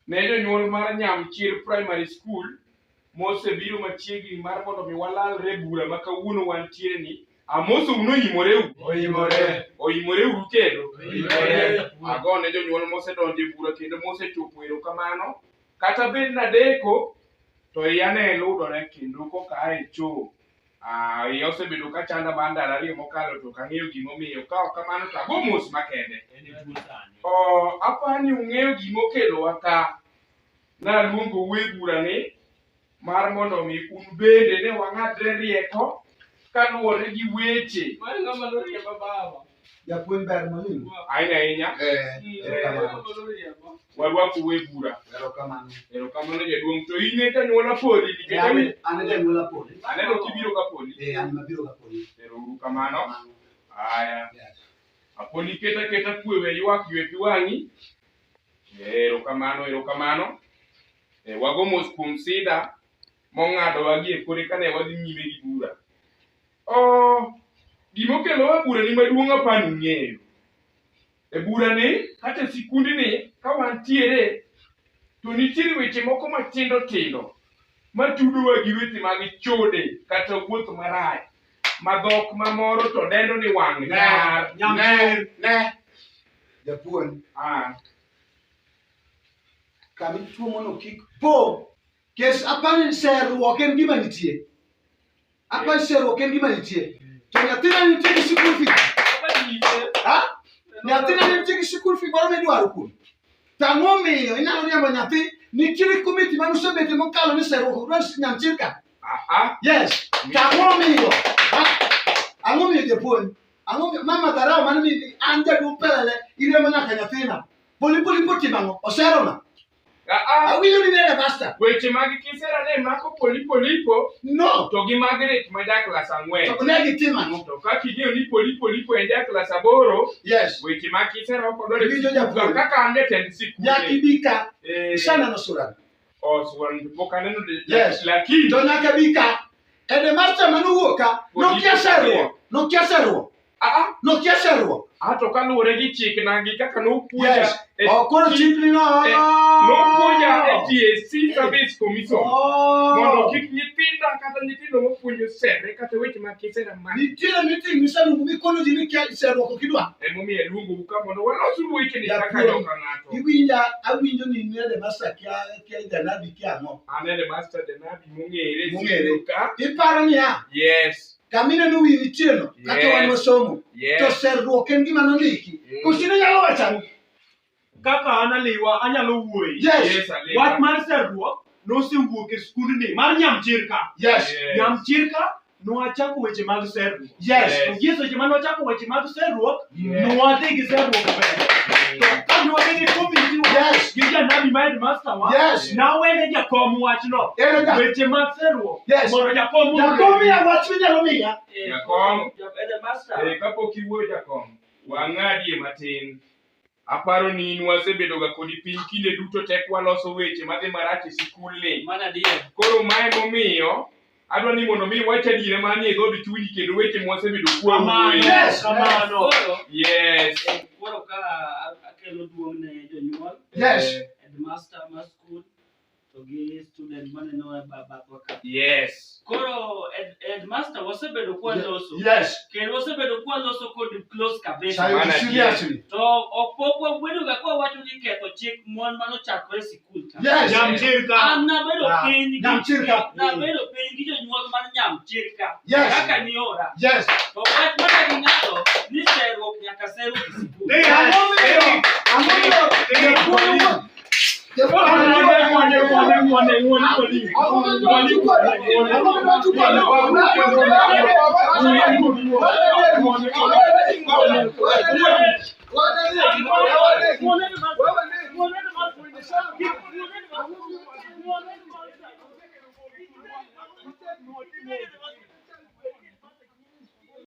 Ne jonyuol mar Nyamchir Primary School mosebiro machiegni mar mondo mi walalre bura ma kawuono wantiere ni. Amoso uno oimore uru kendo. Agone jonyuol mosedonjo e bura kendo mosechopo erokamano. Kata bed nadeko to iya ne ludore kendo kokae cho. Iya osebedo ka chanda mar ndalo ariyo mokalo to kang'eyo gimomiyo. Ka ok kamano to ago mos makende. Apani ung'eyo gimokelowa ka. Naluongo we bura ni mar mondo mi un bende ne wang'adre rieko kaluwore gi weche. Japuonj ber molimo. Ahinya. Warwaku we bura. Erokamano jaduong'. To in e janyuol Apoli nikech an janyuol Apoli. Aneno kibiro ka Apoli. An mabiro ka Apoli. Erokamano. Aya. Apoli keta kwe we ywak ywe pi wang'i. Erokamano. Wago mos kuom sida mong'ado wagie kore kane wadhi nyime gi bura. Gimokelowa bura ni maduong' apani ung'eyo. E bura ni kata sikundi ni ka wantiere to nitiere weche moko matindo tindo matudowa gi weche mag chode kata wuoth marach. Madhok mamoro to dendo ni wang' nyar. Japuonj. Kami tuo mono kik po. Kes apani seruok en gima nitie. Apani seruok en gima nitie. To nyathina nitie gi sikul fi. Nyathina nitie gi sikul fi moro midwaro kuno. Tang'o miyo inyalo riembo nyathi nitiere komiti mane osebete mokalo ni seruok odwa Nyamchir ka. Yes. Tang'o miyo. Ang'o miyo japuonj. Ang'o miyo mama dharau mane mi an jaduong' pelele iriembo nyaka nyathina. Poli potimo oserona. Awinjo ni nene master. Weche mag kisera ne mako polipo. No. To gi Margaret ma ja klas 4. To ne gitimo ang'o? To kaka ing'eyo ni polipo en ja klas 8. Yes. Weche mag kisera ok odore. Winjo japuonj. Kaka an jatend sikul. Nyaka ibika. Sana no sura. Suran pok aneno yes. Lakini to nyaka bika. Ede master manowuok ka. Nokia seruok. To kaluwore gi chik na gi kaka nopuonja. Koro chik ni nopuonja e TSC Service Commission. Mondo kik nyithinda kata nyithindo mopuonjo sere kata weche mag kisera ma. Nitiere meeting misaluongo mikono ji ni seruok ok idwa. Emomiyo luongo ka mondo walos weche ni kaka joka ng'ato. Awinjo ni nede master kia janabi kia ang'o. Anene master janabi mong'ere. Iparo niya. Yes. Kamine no wi nichieno kata wan wasomo to seruok en gima nondiki kusine nyalo wachani kaka analiwa anyalo wuoyi wach mar seruok nosewuok e skundni mar Nyamchir ka Nyamchir ka nwachako weche mag seruok Yeso weche mane wachako weche mag seruok nwadhi gi seruok ber to ka nwadhi gi komiti gi janabi ma headmaster wa nawene jakom wachno weche mag seruok mondo jakom ya wach minyalo miya jakom kapok iwuoyo jakom wang'adie matin. Aparo ni in wasebedo ga kodi piny kinde duto tek waloso weche madhi marach e sikul ni. Koro mae momiyo adwa ni mondo mi wach adiera manie dhod chunyi kendo weche mwasebedo kuom. Yes. Koro ka akelo duong' ne jonyuol. Headmaster mar skul to gi student mane no batwa ka. Koro headmaster wasebedo kwa loso. Kendo wasebedo kwa loso kod close kabisa. To opoko wedo ga kwa wacho ni ketho chik mon mano chakore sikul ka. Nyamchir ka. Nabedo piny. Nyamchir ka. Nabedo piny gi jonyuol mar Nyamchir ka. Kaka ni ora. To wach mana gi ng'ato ni seruok nyaka seruok sikul.